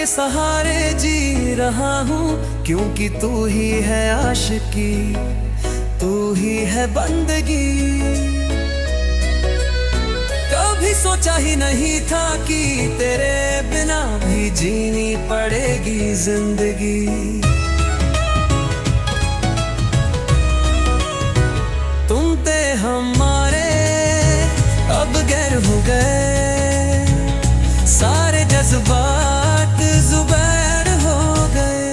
के सहारे जी रहा हूँ, क्योंकि तू ही है आशिकी, तू ही है बंदगी। कभी सोचा ही नहीं था कि तेरे बिना भी जीनी पड़ेगी जिंदगी। तुम थे हमारे, अब गैर हो गए, सारे जज्बात जुबैर हो गए।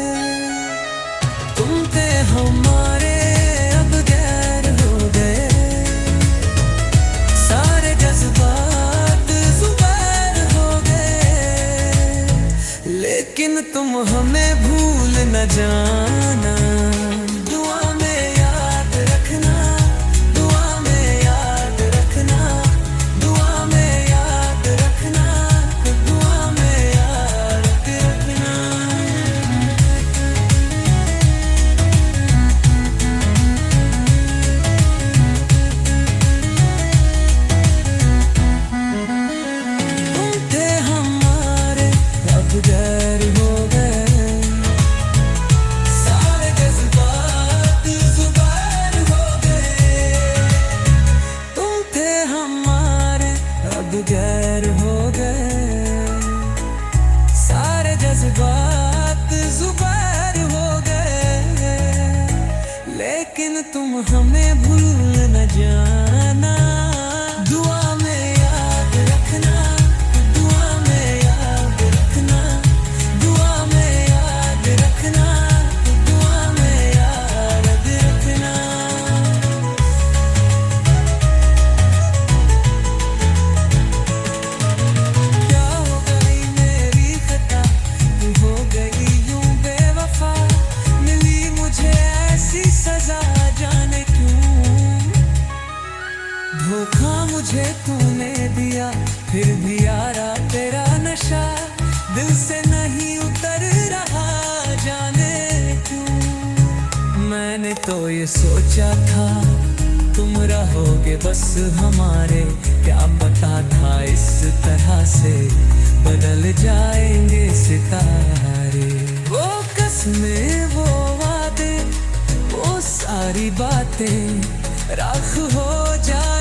तुम थे हमारे, अब गैर हो गए, सारे जज्बात जुबैर हो गए। लेकिन तुम हमें भूल न जाना, दुआ में याद रखना, दुआ में याद रखना, दुआ में याद रखना, दुआ में याद रखना। तुम थे हमारे, अब गैर हो गए, सारे जज्बात जुबान हो गए। तुम थे हमारे, अब गैर हो गए, सारे जज्बात जुबान हो गए। लेकिन तुम हमें भूल न जाना, दुआ में याद रखना, दुआ में याद रखना, दुआ में याद रखना, दुआ में याद रखना। क्या हो गई मेरी खता, तू हो गई यूं बेवफा, मिली मुझे ऐसी सजा जाने क्यों। धोखा मुझे तूने दिया, फिर भी यारा तेरा नशा दिल से नहीं उतर रहा, जाने क्यों। मैंने तो ये सोचा था तुम रहोगे बस हमारे, क्या पता था इस तरह से बदल जाएंगे सितारे। वो कसमें, वो वादे, वो सारी बातें राख हो जाए।